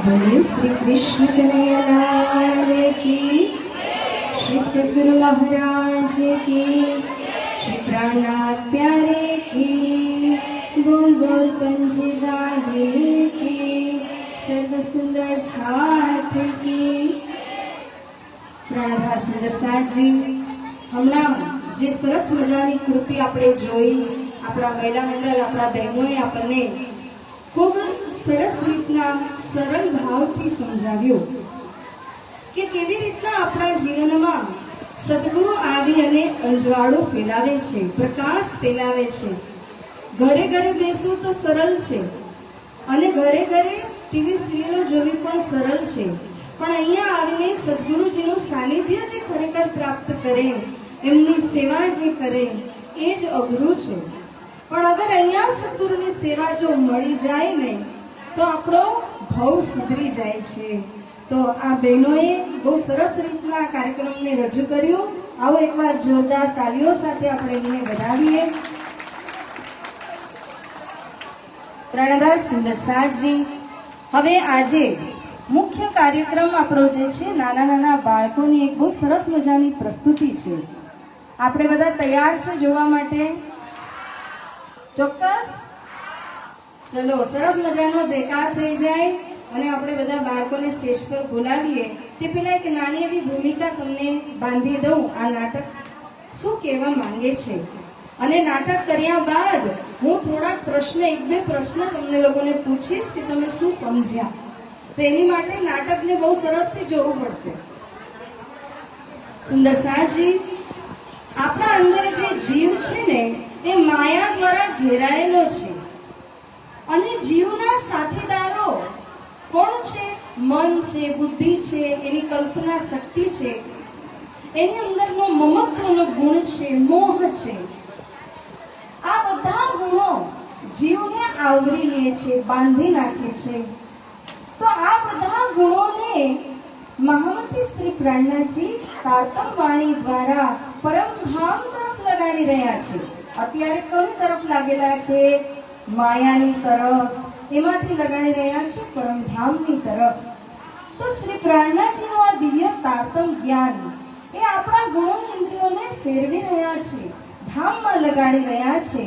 बोले श्री कृष्ण कन्हैया लाल की, श्री सद्गुरु महाराज की, श्री प्राणनाथ प्यारे की, बोल बोल पंजे वाले की, सर्व सुंदर साथ की। પ્રાણધાર સુંદર સાજી હમણાં જે સરસ મજાની કૃતિ આપણે જોઈ, આપણા મહિલા મંડળ, આપણા બહેનોએ આપણને ખૂબ સરસ રીતના સરળ ભાવથી સમજાવ્યું કે કેવી રીતના આપણા જીવનમાં સદગુરુ આવી અને અંજવાળો ફેલાવે છે, પ્રકાશ ફેલાવે છે। ઘરે ઘરે બેસવું તો સરળ છે અને ઘરે ઘરે ટીવી સિરિયલો જોવી પણ સરળ છે, પણ અહીંયા આવીને સદગુરુજીનું સાનિધ્ય જે ખરેખર પ્રાપ્ત કરે, એમની સેવા જે કરે એ જ અઘરું છે। પણ અગર અહીંયા સદગુરુની સેવા જો મળી જાય ને તો આપણો ભાવ સુધરી જાય છે। તો આ બહેનોએ બહુ સરસ રીતના આ કાર્યક્રમને રજૂ કર્યું। આવો એકવાર જોરદાર તાલીઓ સાથે આપણે એમને વધાવીએ। પ્રાણધાર સુંદર સાજી હવે આજે મુખ્ય કાર્યક્રમ આપણો જે છે નાના નાના બાળકોની એક બહુ સરસ મજાની પ્રસ્તુતિ છે। આપણે બધા તૈયાર છે જોવા માટે? ચોક્કસ? ચલો સરસ મજાનો જયકાર થઈ જાય અને આપણે બધા બાળકોને સ્ટેજ પર બોલાવીએ તે પહેલા એક નાની એવી ભૂમિકા તમને બાંધી દઉં। આ નાટક શું કહેવા માંગે છે અને નાટક કર્યા બાદ હું થોડાક પ્રશ્ન, એક બે પ્રશ્ન તમને લોકોને પૂછીશ કે તમે શું સમજ્યા। તો એની માટે નાટકને બહુ સરસથી જોવું પડશે। સુંદર સાજી, આપણા અંદર જે જીવ છે ને એ માયા દ્વારા ઘેરાયેલો છે અને જીવના સાથીદારો કોણ છે? મન છે, બુદ્ધિ છે, એની કલ્પના શક્તિ છે, એની અંદરનો મમત્વનો ગુણ છે, મોહ છે। આ બધા ગુણો જીવને આવરી લે છે, બાંધી નાખે છે। તો આ બધા ગુણોને મહામતી શ્રી પ્રાણનાથજી તારતમ વાણી દ્વારા પરમધામ તરફ લગાડી રહ્યા છે। અત્યારે કોની તરફ લાગેલા છે? માયાની તરફ, એમાંથી લગાડી રહ્યા છે પરમધામની તરફ। તો શ્રી પ્રાણનાથજીનું આ દિવ્ય તારતમ જ્ઞાન એ આપણા ગુણોની ઇન્દ્રિયોને ફેરવી રહ્યા છે, ધામમાં લગાડી રહ્યા છે।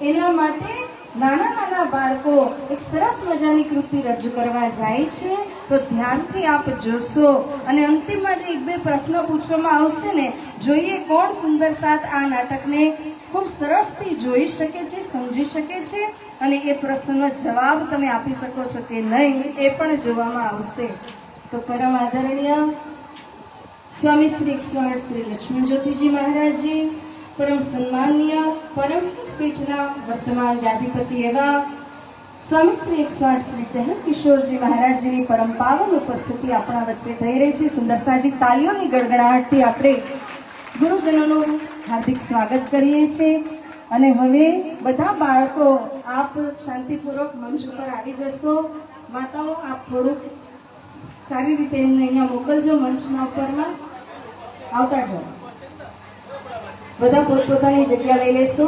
એના માટે નાના નાના બાળકો એક સરસ મજાની કૃતિ રજૂ કરવા જાય છે, તો ધ્યાનથી આપ જોશો અને અંતિમમાં જે એક બે પ્રશ્ન પૂછવામાં આવશે ને, જોઈએ કોણ સુંદર સાથ આ નાટકને ખૂબ સરસથી જોઈ શકે છે, સમજી શકે છે અને એ પ્રશ્નનો જવાબ તમે આપી શકો છો કે નહીં એ પણ જોવામાં આવશે। તો પરમ આદરણીય સ્વામી શ્રી 108 શ્રી લક્ષ્મણ જ્યોતિજી મહારાજજી, પરમ સન્માનીય પરમહંસ પીઠના વર્તમાન ગાદીપતિ એવા સ્વામી શ્રી 108 શ્રી ટહલ કિશોરજી મહારાજજીની પરમ પાવન ઉપસ્થિતિ આપણા વચ્ચે થઈ રહી છે। સુંદર સાજી તાલીઓની ગડગડાટથી આપણે ગુરુજનોનું હાર્દિક સ્વાગત કરીએ છીએ અને હવે બધા બાળકો આપ શાંતિપૂર્વક મંચ ઉપર આવી જશો। માતાઓ આપ થોડુંક સારી રીતે એમને અહીંયા મોકલજો, મંચના ઉપરમાં આવતા જાઓ। બધા પોતપોતાની જગ્યા લઈ લેશો।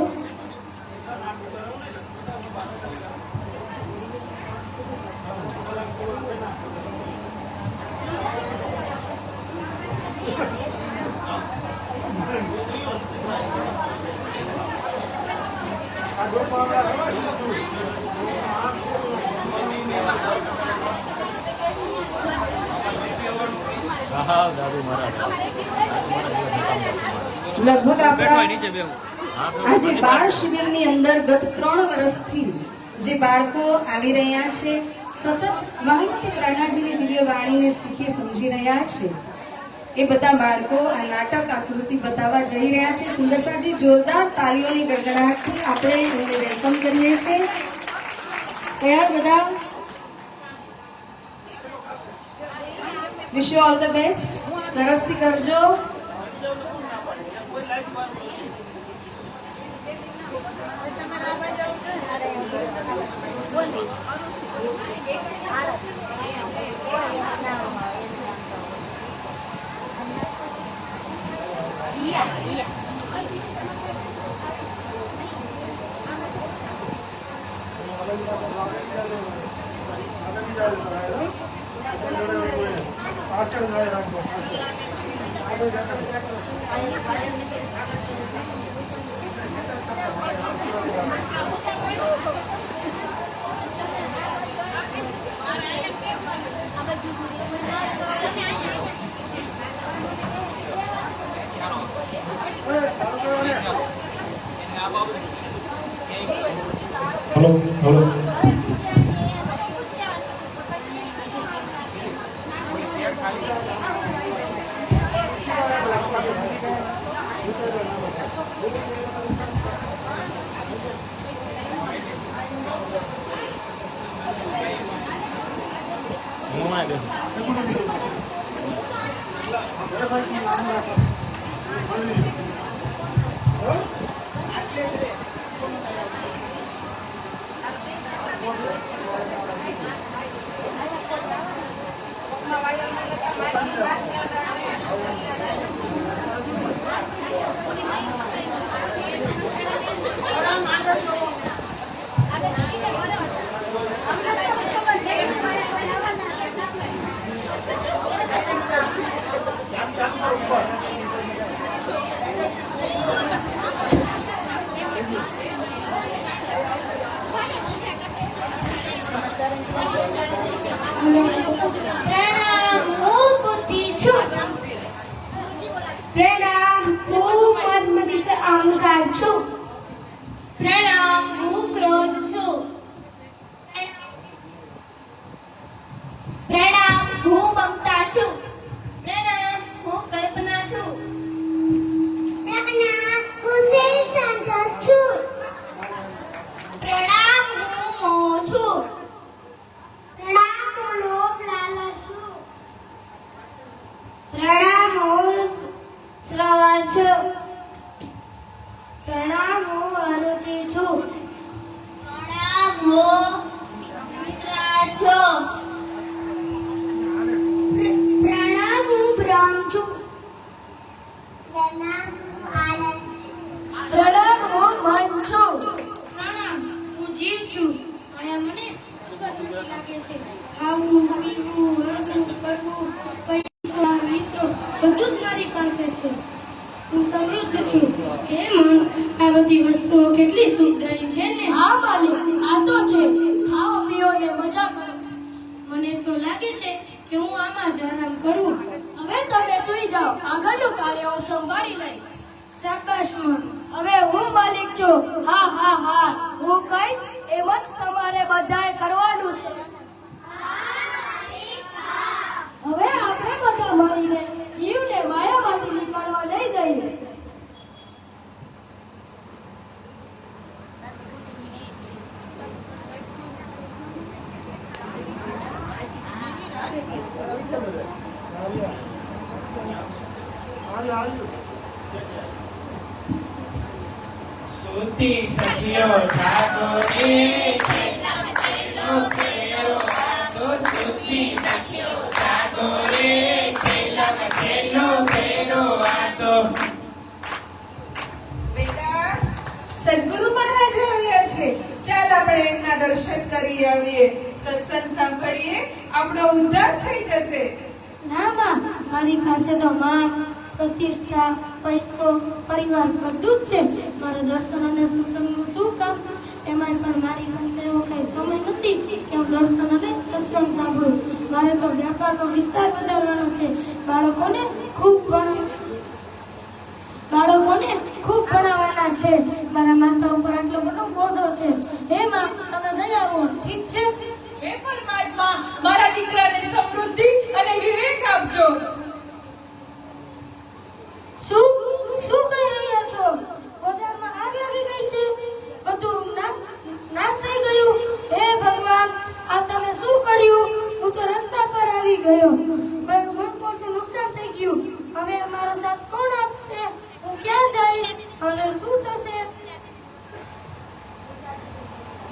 લગભગ આજે બાળ શિબિરની અંદર ગત 3 વર્ષથી જે બાળકો આવી રહ્યા છે, સતત મહામતી પ્રાણનાથજીની દિવ્ય વાણીને શીખી સમજી રહ્યા છે, એ બધા બાળકો આ નાટક આકૃતિ બતાવવા જઈ રહ્યા છે। સુંદર સાજી જોરદાર તાલીઓની ગડગડાટથી આપણે એમને વેલકમ કરીએ છીએ। તૈયાર બધા? Wish you all the best. સરસથી કરજો। હલો હલો પ્રણામ હું બુદ્ધિ છું. પ્રણામ હું મદમદી સે અહંકાર છું. પ્રણામ હું ક્રોધ છું. પ્રણામ હું મમતા છું. પ્રણામ હું કલ્પના છું. પ્રણામ હું સેલ સંતોષ છું. પ્રણામ હું મોહ છું. પ્રણામ હું લોભ લાલચ છું. પ્રણામ હું શ્રવણ છું. પ્રણામ હું અરુચિ છું. પ્રણામ હું નિદ્રા છું. પ્રણામ હું બ્રહ્મ છું. પ્રણામ હું આનંદ છું. પ્રણામ હું મન છું. પ્રણામ હું જીવ છું. આયા મને ખૂબ જ લાગે છે. ખાવું પીવું હરવું ફરવું પૈસા મિત્રો બધું જ મારી પાસે છે. હું સમૃદ્ધ છું. હે મન, આ બધી વસ્તુઓ કેટલી સુખદાયી છે ને. હા માલિક, આ તો છે. ખાઓ પીઓ ને મજા કરો. મને તો લાગે છે કે હું આમાં જ આરામ કરું. હવે તમે સૂઈ જાઓ. આગળનું કાર્ય હું સંભાળી લઈશ. શાબાશ મન. હવે હું માલિક છું. હા હા હા, હું કહીશ એમ જ તમારે બધાએ કરવાનું છે. હવે આપણે બધા મળીને જીવને માયામાંથી નીકળવા નહીં દઈએ. સુતી સખીઓ જાગો રે, છેલ્લામાં છેલ્લો ફેરો આતો. સુતી સખીઓ જાગો રે, છેલ્લામાં છેલ્લો ફેરો આતો. બેટા, સદગુરુ મહારાજ આવ્યા છે. ચાલ આપણે એમના દર્શન કરી આવીએ, સત્સંગ સાંભળીએ, આપણો ઉદ્ધાર થઈ જશે. ના માં, મારી પાસે તો માન પ્રતિષ્ઠા પૈસો પરિવાર બધું જ છે. મારે દર્શન અને સત્સંગનું શું કામ? એમાંય પણ મારી પાસે એવો કઈ સમય નથી કે હું દર્શન અને સત્સંગ સાંભળું. મારે તો વ્યાપારનો વિસ્તાર વધારવાનો છે. બાળકોને ખૂબ ભણાવવાના છે. મારા માથા ઉપર આટલો બધો બોજો છે. હે માં, તમે જઈ આવો, ઠીક છે? હે પરમાત્મા, મારા દીકરાને સમૃદ્ધિ અને વિવેક આપજો. શું શું કહી રહ્યા છો? ગોદામમાં આગ લાગી ગઈ છે? બધું નાશ થઈ ગયું? હે ભગવાન, આ તમે શું કર્યું? હું તો રસ્તા પર આવી ગયો. મારું મનકોટનું નુકસાન થઈ ગયું. હવે મારો સાથ કોણ આપશે? હું ક્યાં જઈશ? હવે શું થશે?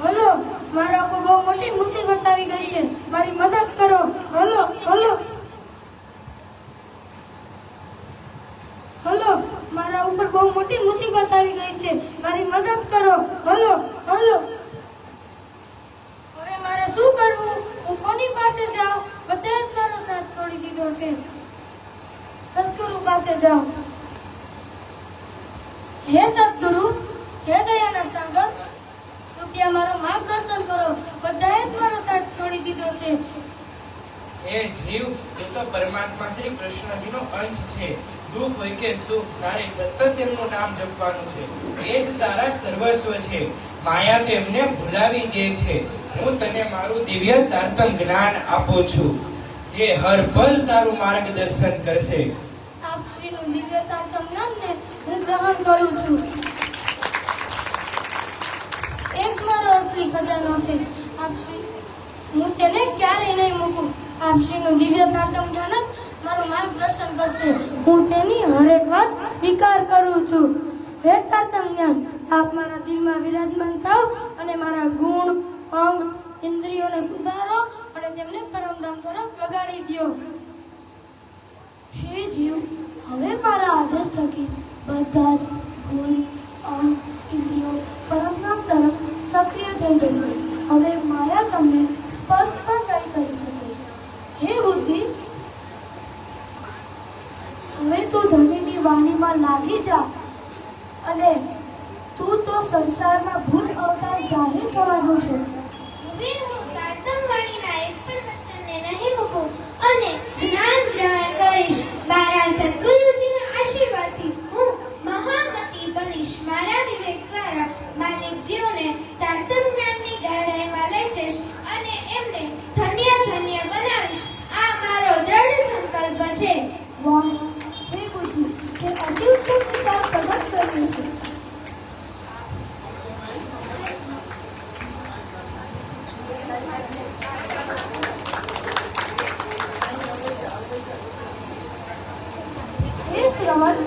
હલો, મારા ઉપર બહુ મોટી મુસીબત આવી ગઈ છે. મારી મદદ કરો. હલો હલો હલો, મારા ઉપર બહુ મોટી મુસીબત આવી ગઈ છે. મારી મદદ કરો. હલો હલો હવે મારે શું કરવું? હું કોની પાસે જાઉં? બધે જ મારો સાથ છોડી દીધો છે. સદગુરુ પાસે જાઉં. હે સદગુરુ, હે દયાના સાગર, કૃપયા મારું માર્ગદર્શન કરો. બધાએ જ મારો સાથ છોડી દીધો છે. હે જીવ, તું તો પરમાત્મા શ્રી કૃષ્ણજીનો અંશ છે. દુઃખ હોય કે સુખ, તારે સતત તેમનું નામ જપવાનું છે. એ જ તારા સર્વસ્વ છે. માયા તેમને ભૂલાવી દે છે. હું તને મારું દિવ્ય તારતમ જ્ઞાન આપું છું, જે હર પલ તારું માર્ગદર્શન કરશે. આપ શ્રીનું દિવ્ય તારતમ જ્ઞાનને હું ગ્રહણ કરું છું. એ જ મારો અસલી ખજાનો છે. આપ શ્રી, હું તેને ક્યારેય નહીં મૂકું. આપ શ્રીનું દિવ્ય તારતમ જ્ઞાન જ મારું માર્ગદર્શન કરશે. હું તેની હરેક વાત સ્વીકાર કરું છું. હે તારતમ જ્ઞાન, આપ મારા દિલમાં વિરાજમાન થાવ અને મારા ગુણ, અંગ, ઇન્દ્રિયોને સુધારો અને તેમને પરમધામ તરફ લગાડી દ્યો. હે જીવ, હવે મારા આદેશ થકી બધા જ ગુણ, અંગ, ઇન્દ્રિયો પરમધામ તરફ સક્રિય થઈ જશે. હવે માયા તમને સ્પર્શ પણ નહીં કરી શકે. હે બુદ્ધિ, હવે તું ધણીની વાણીમાં લાગી જા અને તું તો સંસારમાં ભૂત અવતાર જાહેર થવાનો છે. હવે હું તારતમ વાણીના એક પણ વચનને નહીં મૂકું અને જ્ઞાન ગ્રહણ કરીશ. મારા સદગુરુજીના આશીર્વાદથી હું મહામતી બનીશ. મારા વિવેક દ્વારા માલિક જીવને તારતમ જ્ઞાનની ગહેરાઈમાં લઈ જઈશ અને એમને ધન્ય ધન્ય બનાવીશ. આ મારો દ્રઢ સંકલ્પ છે. વાહ, હે બુદ્ધિ, તે અતિ ઉત્તમ વિચાર પ્રગટ કર્યો છે. હે શ્રવણ,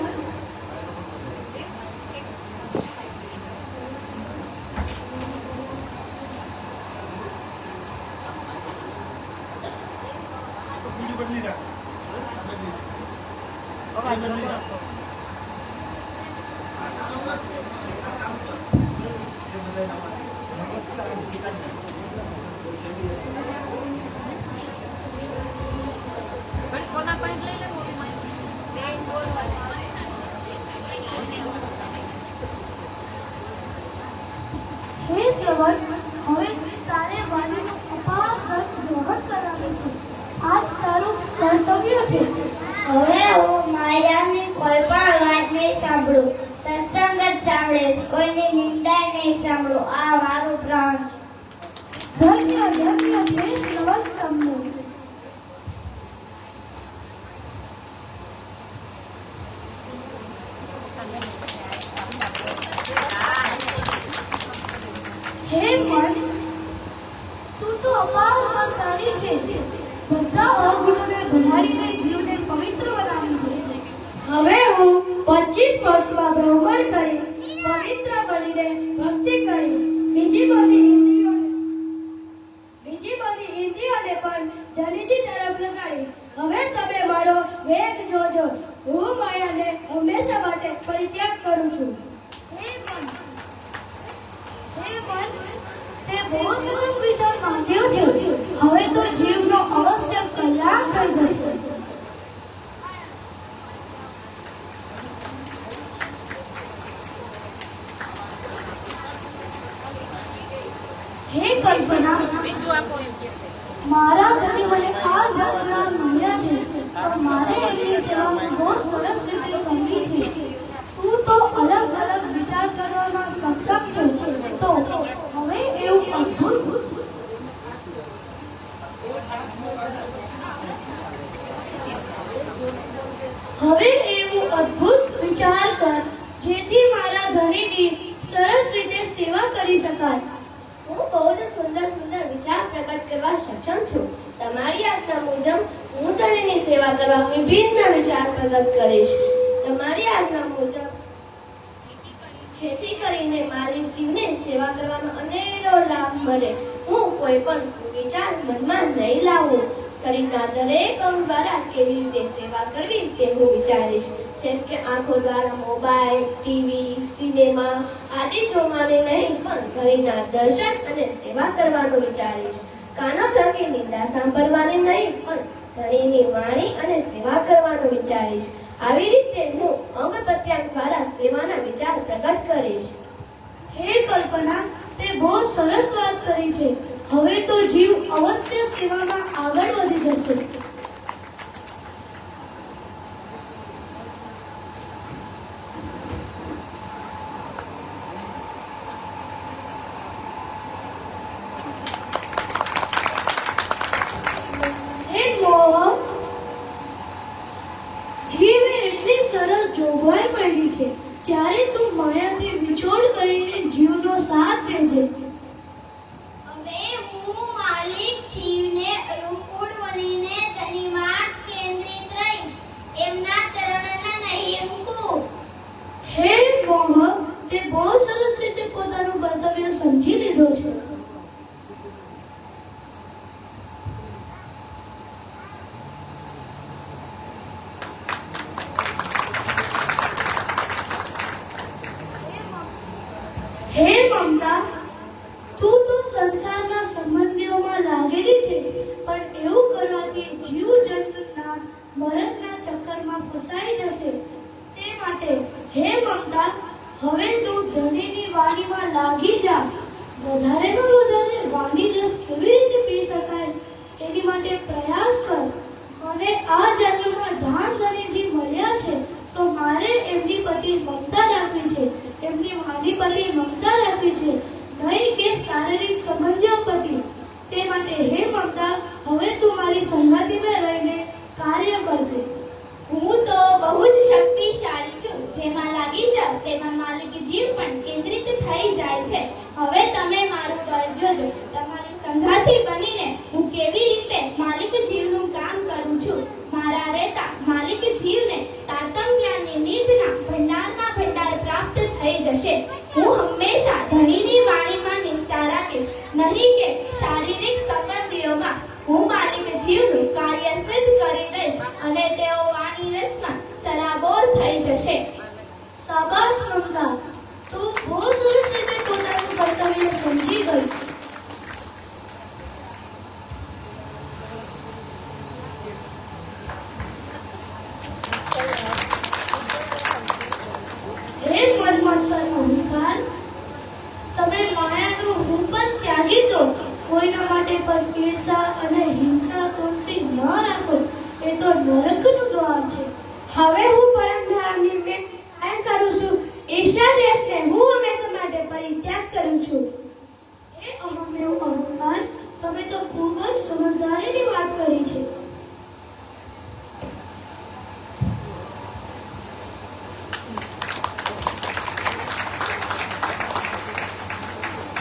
હે શ્રવણ, હવે તારે વાણીનું અપાર ધન ગ્રહણ કરાવ્યું છે. આજ તારું કર્તવ્ય છે. હવે હું માયાની કોઈ પણ વાત નહીં સાંભળું. સત્સંગ જ સાંભળીશ. કોઈની નિંદા નહીં સાંભળું. આ મારું પ્રાણ. ધન્ય ધન્ય છે શ્રવણ તમને. હે મન, તું તો અપાર બળશાળી છે. બધા અવગુણોને ભગાડીને જીવને પવિત્ર બનાવી દે. હવે હું 25 વર્ષમાં બ્રાહ્મણ કરીશ, પવિત્ર બનીને ભક્તિ કરીશ. બીજી બધી ઇન્દ્રિયોને પણ ધનજી તરફ લગાડીશ. હવે તમે મારો વેગ જોજો. હું માયાને હંમેશા માટે પરિત્યાગ કરું છું. હે મન, તે બહુ સરસ વિચાર માંગ્યો છે. હવે તો જીવનો અવશ્ય કલ્યાણ થઈ જશે. હે કલ્પના, મારા ઘરે મને આ જાતના મળ્યા છે તો મારે એમની સેવા બહુ સરસ રીતે કરવી છે. તું તો અલગ અલગ વિચાર કરવામાં સક્ષમ છે. તો હવે એવું અદ્ભુત વિચાર કર જેથી મારા ધણીની સરસ રીતે સેવા કરી શકાય. હું બહુ જ સુંદર સુંદર વિચાર પ્રકટ કરવા સક્ષમ છું. તમારી આજ્ઞા મુજબ હું ધણીની સેવા કરવા વિભિન્ન વિચાર પ્રગટ કરીશ. તમારી આજ્ઞા મુજબ જેથી કરીને મારી જીવને સેવા કરવાનો અનેરો લાભ મળે. હું કોઈ પણ વિચાર મનમાં નહીં લાવું. શરીરના દરેક અંગ દ્વારા કેવી રીતે સેવા કરવી તે હું વિચારીશ. જેમ કે આંખો દ્વારા મોબાઈલ, ટીવી, સિનેમા આદિ જોવાને નહીં પણ ઘરના દર્શન અને સેવા કરવાનું વિચારીશ. કાનો થકી નિંદા સાંભળવાની નહીં, પણ ધણીની વાણી અને સેવા કરવાનું વિચારીશ. આવી રીતે હું અંગ પ્રત્યાંગ દ્વારા સેવાના વિચાર પ્રગટ કરીશ. હે કલ્પના, તે બહુ સરસ વાત કરી છે. હવે તો જીવ અવશ્ય સેવામાં આગળ વધી જશે. હે મોહ, જીવે એટલી સરસ જોગવાઈ કરી છે, ત્યારે તું માયાથી વિછોડ કરીને જીવનો સાથ દેજે. હવે હું માલિક જીવને અનુકૂળ બનીને ધણીમાં જ કેન્દ્રિત રહીશ. એમના ચરણોને નહીં મૂકું. હે મોહ, તે બહુ સરસ રીતે પોતાનું કર્તવ્ય સમજી લીધો છે. હે મમતા, તું તો સંસારના સંબંધીઓમાં લાગેલી છે, પણ એવું કરવાથી જીવ જન્મના મરણના ચક્કરમાં ફસાઈ જશે. તે માટે હે મમતા, હવે તું ધણીની વાણીમાં લાગી જા. વધારેમાં વધારે વાણી રસ કેવી રીતે પી શકાય એની માટે પ્રયાસ કર. મને આ જન્મમાં ધામ ધણીજી મળ્યા છે, તો મારે એમની પ્રતિ મમતા રાખવી છે, એમની વાણી પ્રતિ મમતા રાખવી છે, નહીં કે શારીરિક સંબંધો પ્રતિ. તે માટે હે મમતા, હવે તું મારી સંગાતીમાં રહીને કાર્ય કરજે. હું તો બહુ જ શક્તિશાળી છું. જેમાં લાગી જાવ તેમાં માલિક જીવ પણ કેન્દ્રિત થઈ જાય છે. હવે તમે મારું બળ જોજો. તમારી સંગાથી બનીને હું કેવી રીતે માલિક જીવનું કામ કરું છું. મારા રહેતા માલિક જીવને તારતમ્ય જ્ઞાનની નિધિના ભંડારના ભંડાર પ્રાપ્ત થઈ જશે. હું હંમેશા ધણીની વાણીમાં નિષ્ઠા રાખીશ, નહીં કે શારીરિક સંબંધીઓમાં. હું માલિક જીવનું કાર્ય સિદ્ધ કરી દઈશ અને તેઓ વાણી રસમાં સરાબોર થઈ જશે. શાબાશ મમતા, તું બહુ સરસ રીતે પોતાનું કર્તવ્ય સમજી ગઈ. હે મનમત્સર અહંકાર, તમે માયાનું હું પણ ત્યાગી દો. કોઈના માટે પણ ઈર્ષા અને હિંસા કોણસી ન રાખો. એ તો નરકનું દ્વાર છે. હવે હું પરમધામને કરું છું. ઈર્ષા દેશને હું હંમેશા માટે પરિત્યાગ કરું છું. હે અહમેવ અહંકાર, તમે તો ખૂબ જ સમજદારીની વાત કરી છે.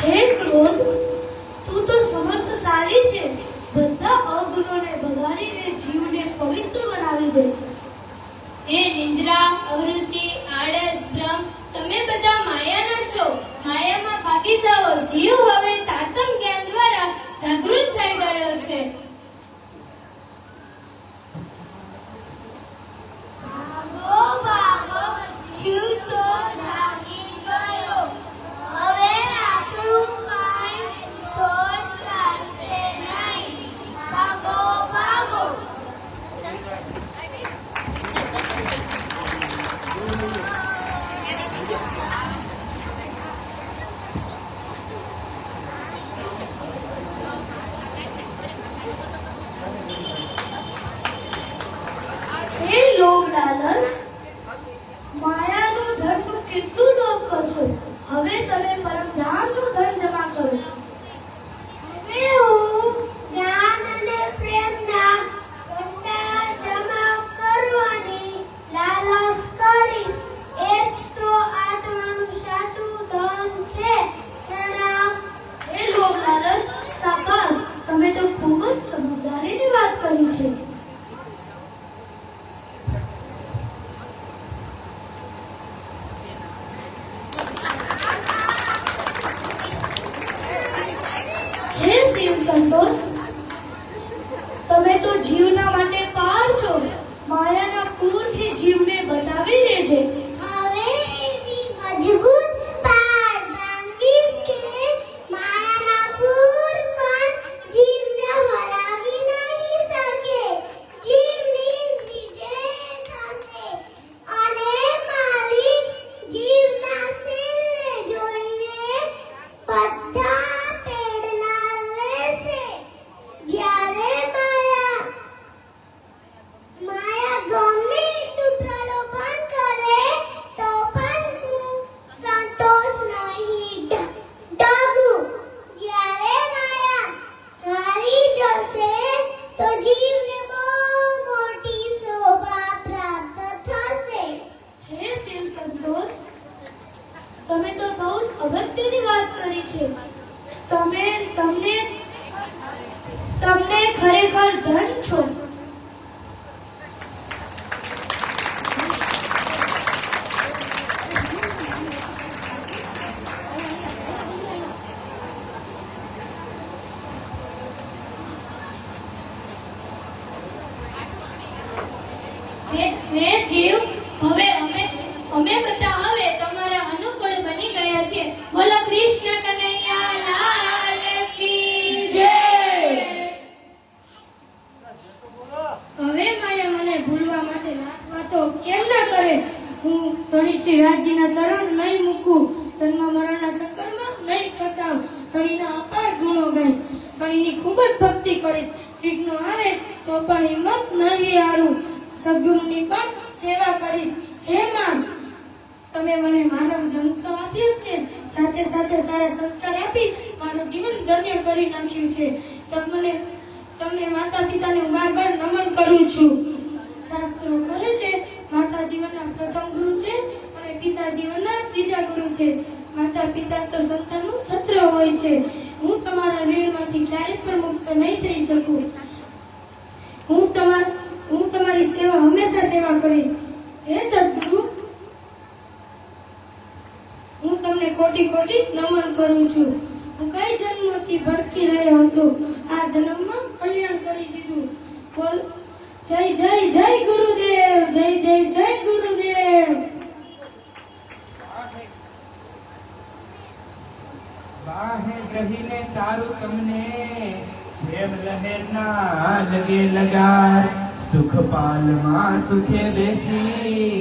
હે ક્રોધ, તું તો સમર્થશાળી છે. બધા અવગુણોને ભગાડીને જીવને પવિત્ર બનાવી દે છે. હે નિંદ્રા, અવરુચિ, આળસ, ભ્રમ, તમે બધા માયાના છો. માયામાં ભાગી જાઓ. જીવ હવે તારતમ્ય જ્ઞાન દ્વારા જાગૃત થઈ ગયો છે. ભાગો ભાગો, જીવ તો જાગી ગયો. હવે આપણું કાંઈ છોડ ચાલશે નહીં. ભાગો ભાગો. હે લોભ લાલચ, માયાનું ધન કેટલું લોભ કરશો. હવે તમે પરમધામનું ધન જમા કરો. હવે હું જ્ઞાન અને પ્રેમના ભંડાર જમા કરવાની લાલચ કરીશ. એ જ તો આત્માનું સાચું ધન છે. પ્રણામ. હે લોભ લાલચ, શાબાશ, તમે તો ખૂબ જ સમજદારીની વાત કરી છે. તમને ખરેખર ધન છો. હે જીવ, હવે અમે બધા હવે તમારા અનુકૂળ બની ગયા છીએ. બોલો કૃષ્ણ કનૈયા લાલ કી જય. હવે માયા મને ભૂલવા માટે વાતો કેમ ના કરે? હું ધણીશ્રી રાજજીના ચરણ નહીં મૂકું, જન્મ મરણના ચક્કરમાં નહીં ફસાવ. ધણીના અપાર ગુણો ગાઈશ, ધણીની ખૂબ જ ભક્તિ કરીશ. વિઘ્નો આવે તો પણ હિંમત નહીં હારું, સદગુરુની પણ સેવા કરીશ. હે માં, તમે મને માનવ જન્મ તો આપ્યો છે, સાથે સાથે સારા સંસ્કાર આપી મારું જીવન ધન્ય કરી નાખ્યું છે. તમને માતા પિતાને હું બાર બાર નમન કરું છું. શાસ્ત્રો કહે છે માતા જીવનના પ્રથમ ગુરુ છે અને પિતા જીવનના બીજા ગુરુ છે. માતા પિતા તો સંતાનનું છત્ર હોય છે. હું તમારા ઋણમાંથી ક્યારેય પણ મુક્ત નહીં થઈ શકું. હું તમારી સેવા હંમેશા સેવા કરીશ. હે સદગુરુ, હું તમને કોટી કોટી નમન કરું છું. હું કઈ જન્મથી ભટકી રહ્યો હતો, આ જન્મમાં કલ્યાણ કરી દીધું. બોલ જય જય જય ગુરુદેવ, જય જય જય ગુરુદેવ. બાહે ગ્રહીને તારું તમને જેમ લહેરના લગે લગાર. સુખ પાલમાં સુખે બેસી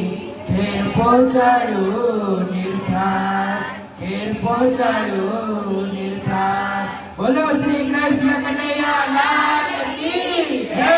ઘેર પહોંચાડ્યો નિર્ધાર, ઘેર પહોંચાડ્યો નિર્ધાર. બોલો શ્રી કૃષ્ણ કનૈયા લાલ કી જય.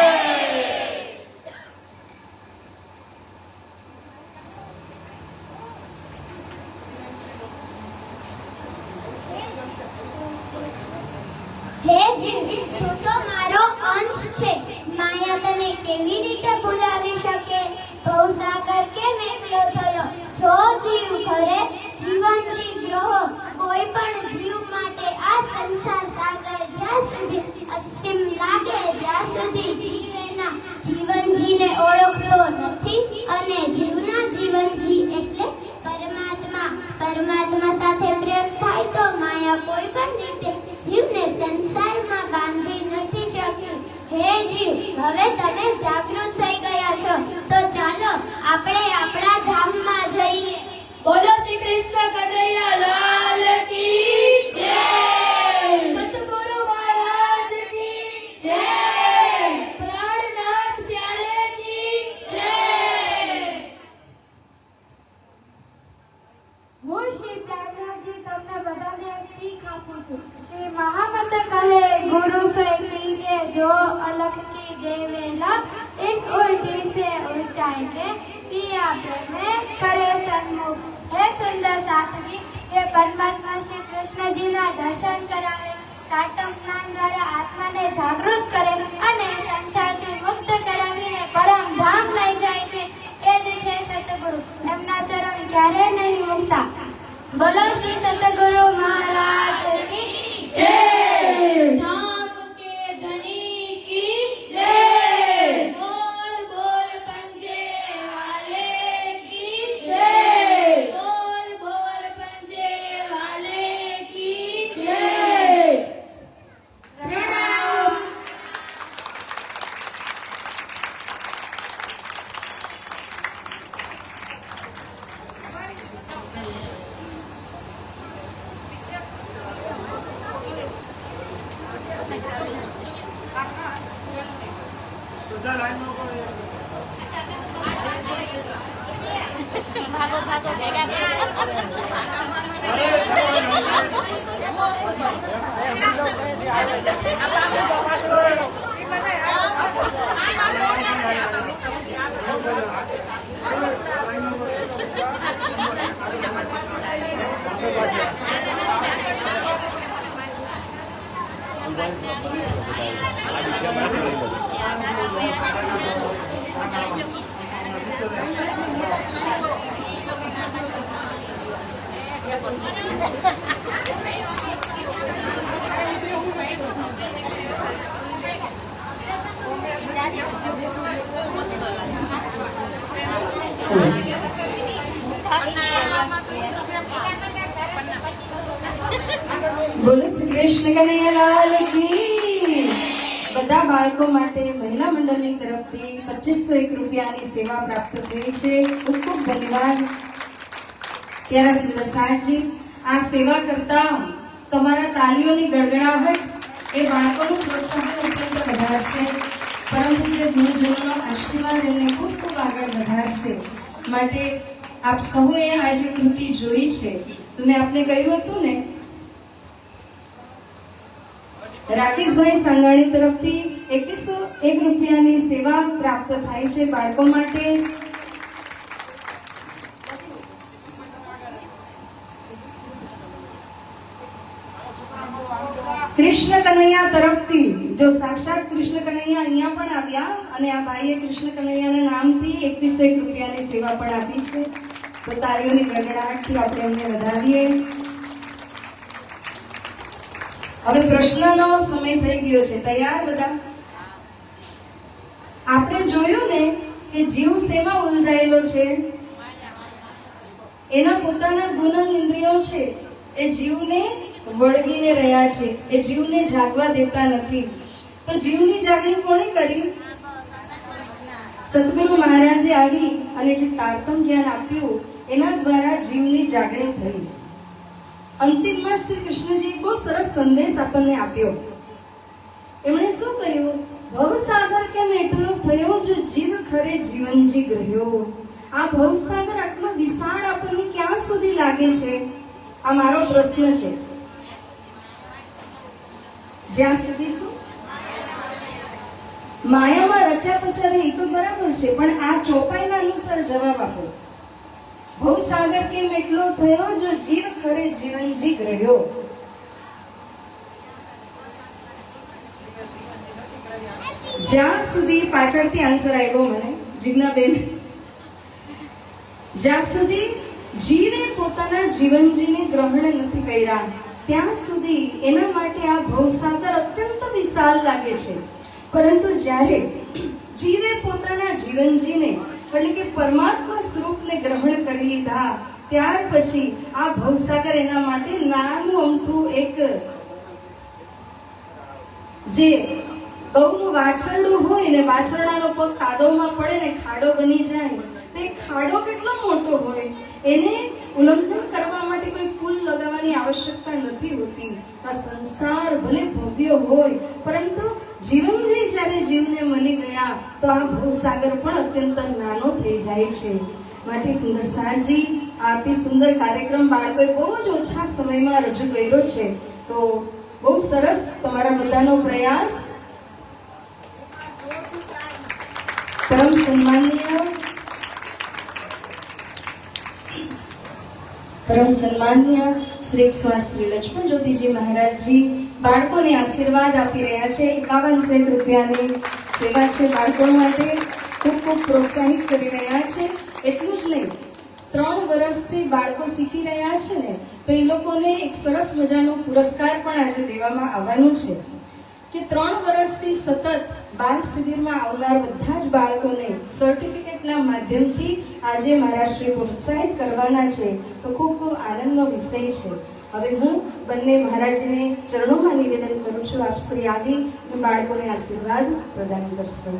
હે જીવ, તું તો મારો અંશ છે. માયા તને કેવી રીતે ભૂલાવી શકે? ભવસાગર કેમ એકલો થયો? જો જીવ ભરે જીવન ગ્રહો, કોઈ પણ જીવ માટે આ સંસાર સાગર જ્યાં સુધી અસીમ લાગે, જ્યાં સુધી જીવ એના જીવનજીને ઓળખતો નથી. અને જીવના જીવનજી એટલે પરમાત્મા. પરમાત્મા સાથે પ્રેમ થાય તો માયા કોઈ પણ રીતે જીવને સંસારમાં બાંધી નથી શકતી. હે જીવ, હવે તમે જાગૃત થઈ ગયા છો, તો ચાલો આપણે આપણા ધામમાં જઈએ. બોલો શ્રી કૃષ્ણ કનૈયા લાલ કી જય. સતગુરુ મહારાજ કી જય. પ્રાણનાથ પ્યારે કી જય. હું શ્રી પ્રાણનાથજી તમને બધાને એક શીખ આપું છું. શ્રી મહામત કહે ગુરુ से कीजिए जो अलख की देवेला, इन उल्टी से उल्टाएंगे पिया प्रेम करे सन्मुख. હે સુંદર સાધજી, જે પરમાત્મા શ્રી કૃષ્ણજીના દર્શન કરાવે, તાતમ જ્ઞાન દ્વારા આત્માને જાગૃત કરે અને સંસારથી મુક્ત કરાવીને પરમ ધામ લઈ જાય છે, એ જ છે સતગુરુ. એમના ચરણ ક્યારે નહીં મૂકતા. બોલો શ્રી સતગુરુ મહારાજ કી જય. નામ કે ધની કી જય. બોલ બોલ પંજે વાલે કી જય. બોલ બોલ પંજે વાલે કી જય. પ્રણામ. બોલો શ્રી કૃષ્ણ કનૈયાલાલ કી. બધા બાળકો માટે મહિલા મંડળની તરફથી 2501 રૂપિયાની સેવા પ્રાપ્ત થઈ છે. ખૂબ ખૂબ ધન્યવાદ પ્યારા સુંદર સાહેબજી. આ સેવા કરતા તમારા તાલીઓની ગડગડાહટ એ બાળકોનું પ્રોત્સાહન અત્યંત વધારશે. પરંતુ જે ગુરુજનોનો આશીર્વાદ એમને ખૂબ ખૂબ આગળ વધારશે. માટે આપ સૌએ આ જે કૃતિ જોઈ છે, તો મેં આપને કહ્યું હતું ને, રાકેશભાઈ સાંગાણી તરફથી 2101 રૂપિયાની સેવા પ્રાપ્ત થાય છે બાળકો માટે. કૃષ્ણ કનૈયા તરફથી જો સાક્ષાત કૃષ્ણ કનૈયા અહીંયા પણ આવ્યા અને આ ભાઈએ કૃષ્ણ કનૈયાના નામથી 2101 રૂપિયાની સેવા પણ આપી છે. તો તાળીઓની ગડગડાટથી આપણે એમને વધાવીએ. હવે પ્રશ્નનો સમય થઈ ગયો છે. તૈયાર બધા? આપણે જોયું ને કે જીવ શેમાં ઉલઝાયેલો છે? એના પોતાના ગુણ ઇન્દ્રિયો છે એ જીવને વળગીને રહ્યા છે, એ જીવને જાગવા દેતા નથી. તો જીવની જાગણી કોણે કરી? સદગુરુ મહારાજે આવી અને જે તારતમ જ્ઞાન આપ્યું એના દ્વારા જીવની જાગણી થઈ. અંતિમમાં શ્રી કૃષ્ણજીએ બહુ સરસ સંદેશ આપણને આપ્યો. એમણે શું કહ્યું? ભવસાગર કેમ એટલો થયો જો જીવ ખરે જીવનજી ગ્રહ્યો. આ ભવસાગર આટલો વિશાળ આપણને ક્યાં સુધી લાગે છે? આ મારો પ્રશ્ન છે. જ્યાં સુધી શું માયામાં રચ્યા પચ્યા રહે એ તો બરાબર છે, પણ આ ચોપાઈના અનુસાર જવાબ આપો. ભવસાગર કેમ એટલો થયો જો જીવ ખરે જીવનજી ગ્રહ્યો. જ્યાં સુધી પાછળથી આન્સર આવ્યો મને જીજ્ઞાબેન, જ્યાં સુધી જીવે પોતાના જીવનજીને ગ્રહણ નથી કર્યા ત્યાં સુધી એના માટે આ ભવસાગર અત્યંત વિશાળ લાગે છે. પરંતુ જ્યારે જીવે પોતાના જીવનજીને એટલે કે પરમાત્મા સ્વરૂપને ગ્રહણ કરી લીધા ત્યાર પછી આ ભવસાગર એના માટે નાનું અમથું એક જે ગૌનું વાછરડું હોય ને વાછરડાનો પગ કાદવમાં પડે ને ખાડો બની જાય, તે ખાડો કેટલો મોટો હોય એને ઉલ્લંઘન કરવા માટે કોઈ પુલ લગાવવાની આવશ્યકતા નથી હોતી. આ સંસાર ભલે ભવ્ય હોય પરંતુ જીવનજી જ્યારે જીવને મળી ગયા તો આ ભવસાગર પણ અત્યંત નાનો થઈ જાય છે. માટે સુંદર સાજી આપી સુંદર કાર્યક્રમ બાળકોએ બહુ જ ઓછા સમયમાં રજૂ કર્યો છે. તો બહુ સરસ તમારા બધાનો પ્રયાસ. પરમ સન્માનીય શ્રી શ્રી લક્ષ્મણ જ્યોતિજી મહારાજજી બાળકોને આશીર્વાદ આપી રહ્યા છે. 5101 રૂપિયાની સેવા છે બાળકો માટે. ખૂબ ખૂબ પ્રોત્સાહિત કરી રહ્યા છે. એટલું જ નહીં, 3 વર્ષથી બાળકો શીખી રહ્યા છે ને, તો એ લોકોને એક સરસ મજાનો પુરસ્કાર પણ આજે દેવામાં આવવાનું છે કે 3 વર્ષથી સતત બાળ શિબિરમાં આવનાર બધા જ બાળકોને સર્ટિફિકેટના માધ્યમથી આજે મહારાજશ્રી પ્રોત્સાહિત કરવાના છે. તો ખૂબ ખૂબ આનંદનો વિષય છે. હવે હું બંને મહારાજને ચરણોમાં નિવેદન કરું છું, આપ શ્રી આવી બાળકોને આશીર્વાદ પ્રદાન કરશો.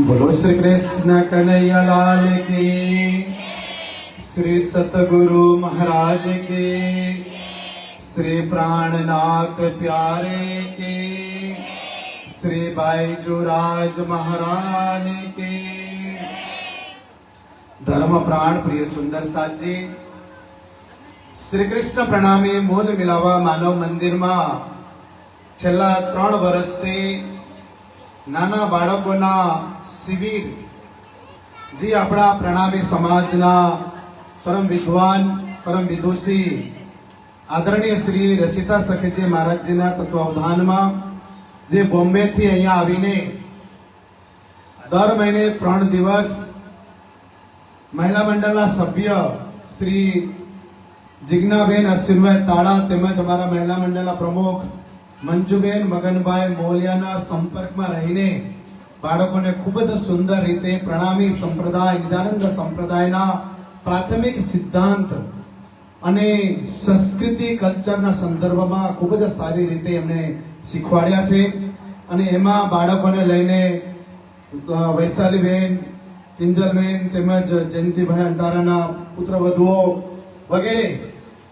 बोलो श्री कृष्ण कन्हैया लाल की, श्री सतगुरु महाराज के, श्री प्राणनाथ प्यारे के, श्री बाईजूराज महाराज के. धर्म प्राण प्रिय सुंदर साजी, श्री कृष्ण प्रणामी मूल मिलावा मानव मंदिर में छेल्ला 3 વર્ષથી નાના બાળકોના શિબિર જે આપણા પ્રણામી સમાજના પરમ વિદ્વાન પરમ વિદુષી આદરણીય શ્રી રચિતા સખીજી મહારાજજીના તત્વાવધાનમાં જે બોમ્બે થી અહીંયા આવીને દર મહિને 3 દિવસ મહિલા મંડળના સભ્ય શ્રી જિજ્ઞાબેન અશ્વિનભાઈ તાળા તેમજ અમારા મહિલા મંડળના પ્રમુખ મંજુબેન મગનભાઈ મોલિયાના સંપર્કમાં રહીને બાળકોને ખૂબ જ સુંદર રીતે પ્રણામી સંપ્રદાય નિદાનંદ સંપ્રદાયના પ્રાથમિક સિદ્ધાંત અને સંસ્કૃતિ કલ્ચરના સંદર્ભમાં ખૂબ જ સારી રીતે એમને શીખવાડ્યા છે. અને એમાં બાળકોને લઈને વૈશાલીબેન, કિંજલબેન તેમજ જયંતિભાઈ અંટારાના પુત્રવધુઓ વગેરે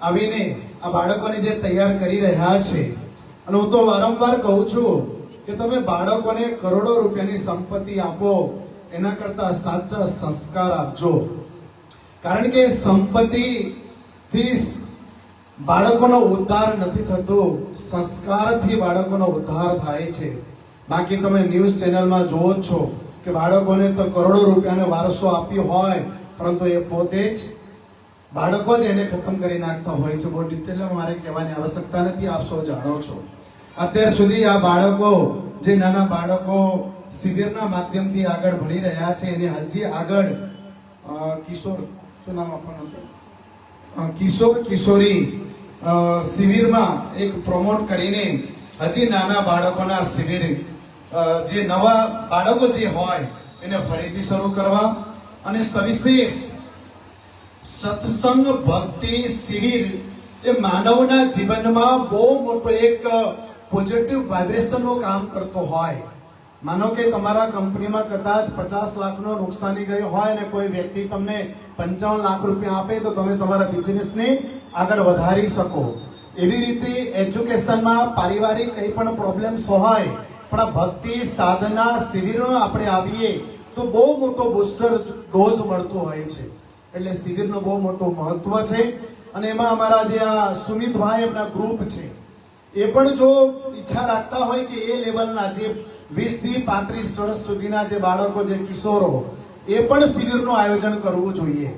આવીને આ બાળકોને જે તૈયાર કરી રહ્યા છે. અને હું તો વારંવાર કહું છું કે તમે બાળકોને કરોડો રૂપિયાની સંપત્તિ આપો એના કરતા સાચા સંસ્કાર આપજો. કારણ કે સંપત્તિથી બાળકોનો ઉદ્ધાર નથી થતો, સંસ્કારથી બાળકોનો ઉદ્ધાર થાય છે. બાકી તમે ન્યૂઝ ચેનલમાં જોવો જ છો કે બાળકોને તો કરોડો રૂપિયાનો વારસો આપ્યો હોય પરંતુ એ પોતે જ બાળકો જ એને ખતમ કરી નાખતા હોય છે. બહુ ડિટેલમાં મારે કહેવાની આવશ્યકતા નથી, આપ સૌ જાણો છો. અત્યાર સુધી આ બાળકો, જે નાના બાળકો શિબિરના માધ્યમથી આગળ ભણી રહ્યા છે એને હજી આગળ કિશોર, શું નામ આપવાનું હતું, કિશોર કિશોરી શિબિરમાં એક પ્રમોટ કરીને હજી નાના બાળકોના શિબિર, જે નવા બાળકો જે હોય એને ફરીથી શરૂ કરવા અને સવિશેષ સત્સંગ ભક્તિ શિબિર એ માનવના જીવનમાં બહુ મોટો એક પોઝિટિવ વાઇબ્રેશનનું કામ કરતો હોય. માનો કે તમારા કંપનીમાં કદાચ 50 લાખનો નુકસાની ગયો હોય અને કોઈ વ્યક્તિ તમને 55 લાખ રૂપિયા આપે તો તમે તમારા બિઝનેસને આગળ વધારી શકો. એવી રીતે એજ્યુકેશનમાં પારિવારિક કંઈ પણ પ્રોબ્લેમ્સ હોય પણ આ ભક્તિ સાધના શિબિરમાં આપણે આવીએ તો બહુ મોટો બૂસ્ટર ડોઝ મળતો હોય છે. એટલે શિબિરનું બહુ મોટું મહત્વ છે. અને એમાં અમારા જે આ સુમિતભાઈ એમના ગ્રુપ છે એ પણ જો ઈચ્છા રાખતા હોય કે એ લેવલના જે 20 થી 35 વર્ષ સુધીના જે બાળકો, જે કિશોરો, એ પણ શિબિરનું આયોજન કરવું જોઈએ.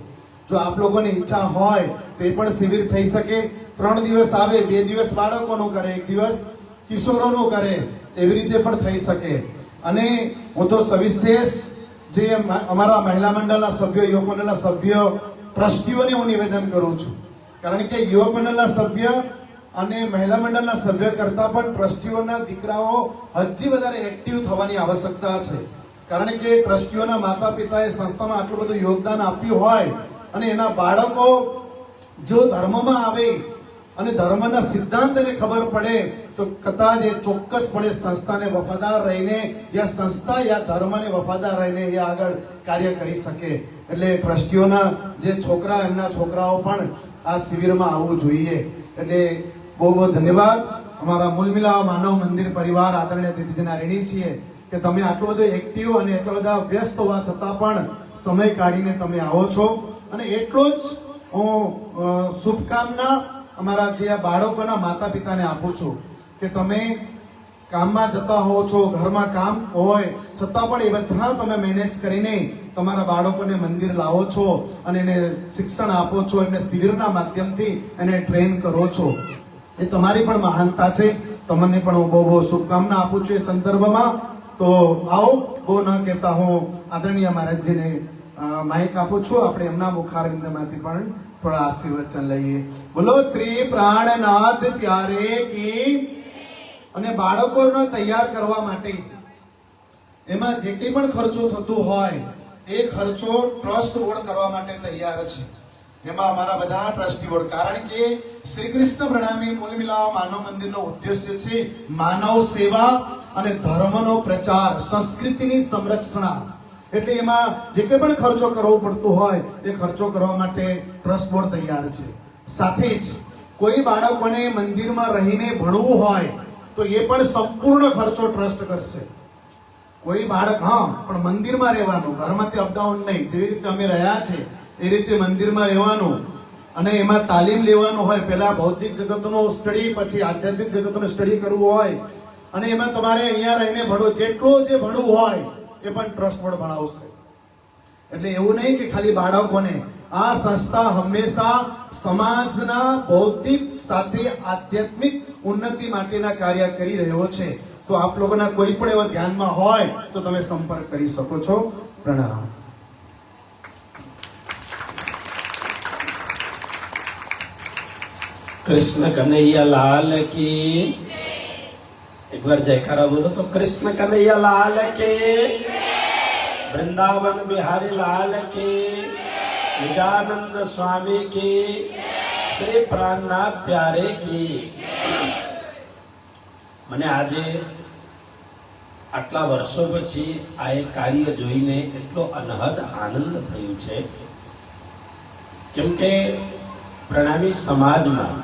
જો આપ લોકોની ઈચ્છા હોય તો એ પણ શિબિર થઈ શકે. 3 દિવસ આવે, 2 દિવસ બાળકોનું કરે, 1 દિવસ કિશોરોનું કરે, એવી રીતે પણ થઈ શકે. અને હું તો સવિશેષ જે અમારા મહિલા મંડળના સભ્યો, યુવક મંડળના સભ્યો, ટ્રસ્ટીઓને હું નિવેદન કરું છું. કારણ કે યુવક મંડળના સભ્ય અને મહિલા મંડળના સભ્ય કરતા પણ ટ્રસ્ટીઓના દીકરાઓ હજી વધારે એક્ટિવ થવાની આવશ્યકતા છે. કારણ કે ટ્રસ્ટીઓના માતા પિતાએ સંસ્થામાં આટલું બધું યોગદાન આપ્યું હોય અને એના બાળકો જો ધર્મમાં આવે અને ધર્મના સિદ્ધાંતને ખબર પડે તો કદાચ એ ચોક્કસપણે સંસ્થાને વફાદાર રહીને યા સંસ્થા યા ધર્મને વફાદાર રહીને એ આગળ કાર્ય કરી શકે. એટલે ટ્રસ્ટીઓના જે છોકરા, એમના છોકરાઓ પણ આ શિબિરમાં આવવું જોઈએ. એટલે બહુ બહુ ધન્યવાદ. અમારા મૂલ મિલાવા માનવ મંદિર પરિવાર આદરણીય અતિથિના ઋણી છીએ કે તમે આટલું બધું એક્ટિવ અને એટલા બધા વ્યસ્ત હોવા છતાં પણ સમય કાઢીને તમે આવો છો. અને એટલો જ હું શુભકામના અમારા જે આ બાળકોના માતા પિતાને આપું છું કે તમે કામમાં જતા હો છો, ઘરમાં કામ હોય છતાં પણ એ બધા તમે મેનેજ કરીને તમારા બાળકોને મંદિર લાવો છો અને એને શિક્ષણ આપો છો, એમને શિબિરના માધ્યમથી એને ટ્રેન કરો છો. એ તમારી પણ મહાનતા છે. તમને પણ હું બહુ બહુ શુભકામના આપું છું એ સંદર્ભમાં. તો આવો, બહુ ન કહેતા હું આદરણીય મહારાજજીને માઇક આપું છું. આપણે એમના મુખારવિંદમાંથી પણ થોડા આશીર્વચન લઈએ. બોલો શ્રી પ્રાણનાથ પ્યારે કી. અને બાળકોને તૈયાર કરવા માટે એમાં જે કંઈ પણ ખર્ચો થતો હોય એ ખર્ચો ટ્રસ્ટ બોર્ડ કરવા માટે તૈયાર છે. એમાં અમારા બધા ટ્રસ્ટી બોર્ડ, કારણ કે શ્રી કૃષ્ણ પ્રણામી મૂલ મિલાવા માનવ મંદિરનો ઉદ્દેશ્ય છે માનવ સેવા અને ધર્મનો પ્રચાર, સંસ્કૃતિની સંરક્ષણા. એટલે એમાં જે કંઈ પણ ખર્ચો કરવો પડતો હોય એ ખર્ચો કરવા માટે ટ્રસ્ટ બોર્ડ તૈયાર છે. સાથે જ કોઈ બાળકોને મંદિરમાં રહીને ભણવું હોય તો એ પણ સંપૂર્ણ ખર્ચો ટ્રસ્ટ કરશે. કોઈ બાળક પણ મંદિરમાં રહેવાનું, ઘરમાંથી અપડાઉન નહીં. જેવી રીતે અમે રહ્યા છે એ રીતે મંદિરમાં રહેવાનું અને એમાં તાલીમ લેવાનું હોય. પહેલા ભૌતિક જગતનો સ્ટડી, પછી આધ્યાત્મિક જગતનો સ્ટડી કરવું હોય અને એમાં તમારે અહીંયા રહીને ભણવું. જેટલું જે ભણવું હોય એ પણ ટ્રસ્ટ બોર્ડ ભણાવશે. એટલે એવું નહીં કે ખાલી બાળકોને. આ સંસ્થા હંમેશા સમાજના બૌદ્ધિક સાથે આધ્યાત્મિક ઉન્નતિ માટેના કાર્ય કરી રહ્યો છે. તો આપ લોકોના કોઈ પણ એવા ધ્યાનમાં હોય તો તમે સંપર્ક કરી શકો છો. પ્રણામ. कृष्ण कन्हैया लाल की एक बार जयकारा बोलो तो कृष्ण कन्हैया लाल के, वृंदावन बिहारी लाल के, निजानंद स्वामी की, श्री प्राणनाथ प्यारे की. મને આજે આટલા વર્ષો પછી આ એક કાર્ય જોઈને એટલો અનહદ આનંદ થયો છે, કેમ કે પ્રણામી સમાજમાં,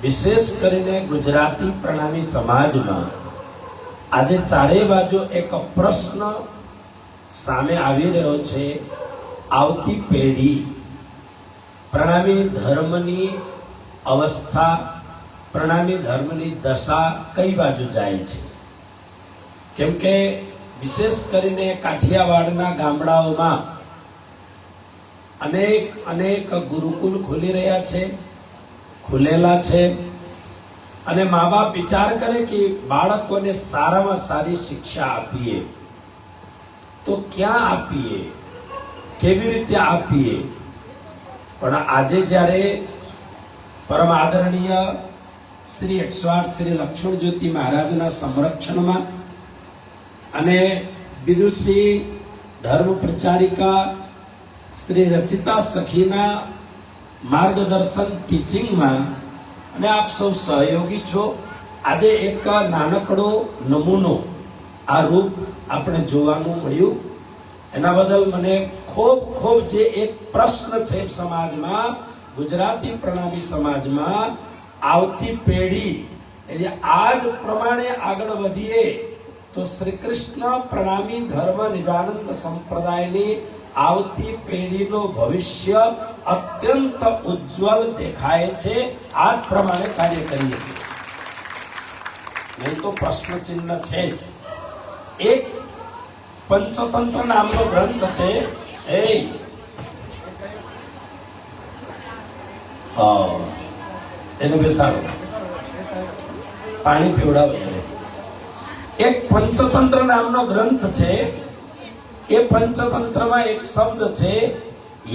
વિશેષ કરીને ગુજરાતી પ્રણામી સમાજમાં આજે ચારે બાજુ એક પ્રશ્ન સામે આવી રહ્યો છે. આવતી પેઢી પ્રણામી ધર્મની અવસ્થા, પ્રણામી ધર્મની દશા કઈ બાજુ જાય છે? કેમ કે વિશેષ કરીને કાઠિયાવાડના ગામડાઓમાં અનેક ગુરુકુલ ખુલી રહ્યા છે, ખુલેલા છે, અને મા બાપ વિચાર કરે કે બાળકોને સારામાં સારી શિક્ષા આપીએ તો ક્યાં આપીએ, કેવી રીતે આપીએ? પણ આજે જ્યારે પરમ આદરણીય શ્રી 108 શ્રી લક્ષ્મણ જ્યોતિ મહારાજના સંરક્ષણમાં અને વિદુષી ધર્મ પ્રચારિકા શ્રી રચિતા સખીના માર્ગદર્શન ટીચિંગમાં અને આપ સૌ સહયોગી છો, આજે એક નાનકડો નમૂનો આ રૂપ આપણે જોવાનું મળ્યું. એના બદલ મને ખૂબ ખૂબ જે એક પ્રશ્ન છે સમાજમાં, ગુજરાતી પ્રણામી સમાજમાં આવતી પેઢી એ આ જ પ્રમાણે આગળ વધીએ તો શ્રી કૃષ્ણ પ્રણામી ધર્મ નિજાનંદ સંપ્રદાયની આવતી પેઢીનો ભવિષ્ય અત્યંત ઉજ્જવલ દેખાય છે. આ જ પ્રમાણે કાર્ય કરીએ, નહીં તો પ્રશ્ન ચિહ્ન છે જ. એક પંચતંત્ર નામનો ગ્રંથ છે. એને બેસાડો, પાણી પીવડાવો. એક પંચતંત્ર નામનો ગ્રંથ છે. એ પંચતંત્રમાં એક શબ્દ છે,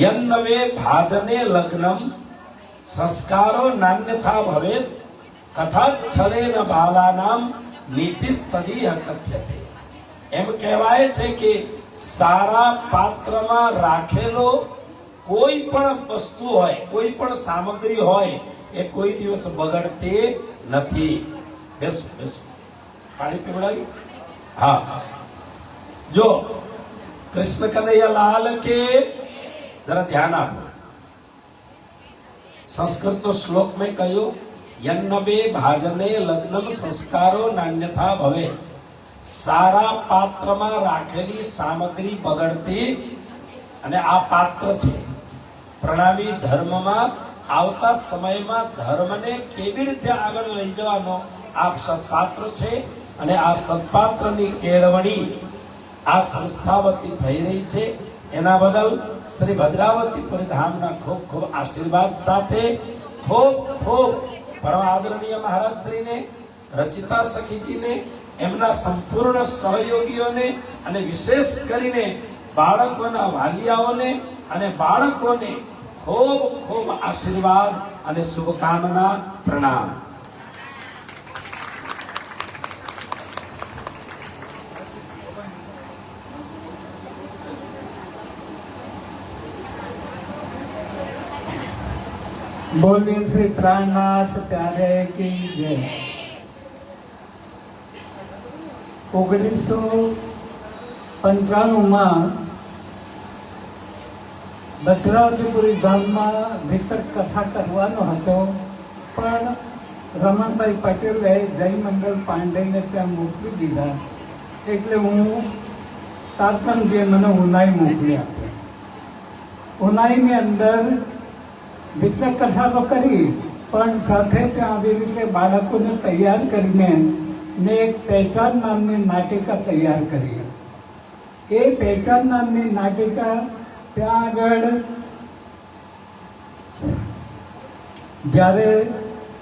યન્નવે ભાજને લગ્નમ સંસ્કારો નાન્યથા ભવેત કથા છલેન બાલાનામ નીતિસ્તદીય કથ્યતે. એમ કહેવાય છે કે સારા પાત્રમાં રાખેલો કોઈ પણ વસ્તુ હોય, કોઈ પણ સામગ્રી હોય, એ કોઈ દિવસ બગડતી નથી. બેસો બેસો, પાણી પીવડાવી. હા, જો કૃષ્ણ કનૈયા લાલ કે, જરા ધ્યાન આપો. સંસ્કૃતનો શ્લોક મેં કહ્યું, યન્નવે ભાજને લગ્નમ સંસ્કારો નાન્યથા ભવે. સારા પાત્રમાં રાખેલી સામગ્રી બગડતી, અને આ પાત્ર છે પ્રણામી ધર્મમાં આવતા સમયમાં ધર્મને કેવી રીતે આગળ લઈ જવાનો આ સત્પાત્ર છે. અને આ સત્પાત્રની કેળવણી આ સંસ્થા વતી થઈ રહી છે. એના બદલ શ્રી ભદ્રાવતી પરિધામના ખૂબ ખૂબ આશીર્વાદ સાથે ખૂબ ખૂબ પરમ આદરણીય મહારાજ શ્રીને, રચિતા સખીજીને, એમના સંપૂર્ણ સહયોગીઓને અને વિશેષ કરીને બાળકોના વાલિયાઓને અને બાળકોને ખૂબ ખૂબ આશીર્વાદ અને શુભકામના. પ્રણામ. बोलिए श्री प्राणनाथ प्यारे की जय. 1995 ભદ્રાવતીપુરી ગામમાં વિતર્ક કથા કરવાનો હતો, પણ રમણભાઈ પટેલે જય મંગલ પાંડેને ત્યાં મોકલી દીધા, એટલે હું તારતંજીએ મને ઉનાઈ મોકલી આપી. ઉનાઈની અંદર વિતર્ક કથા તો કરી, પણ સાથે ત્યાં આવી રીતે બાળકોને તૈયાર કરીને ને એક પહેચાન નામની નાટિકા તૈયાર કરી. એ પહેચાન નામની નાટિકા ત્યાં આગળ જ્યારે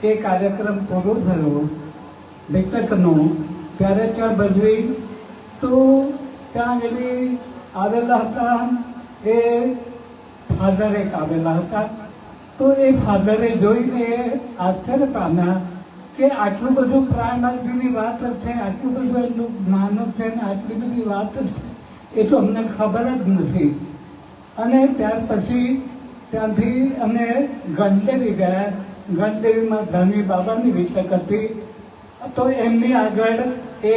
એ કાર્યક્રમ પૂરો થયો વિતર્કનો, ત્યારે ત્યાં ભજવી તો ત્યાં આગળ આવેલા હતા એ ફાધર એક આવેલા હતા. તો એ ફાધરે જોઈને આશ્ચર્ય પામ્યા કે આટલું બધું પ્રાણનાથજીની વાત છે, આટલું બધું એમનું જ્ઞાન છે ને આટલી બધી વાત છે એ તો અમને ખબર જ નથી. અને ત્યાર પછી ત્યાંથી અમે ગણદેવી ગયા. ગણદેવીમાં ધની બાબાની વિતક હતી. તો એમની આગળ એ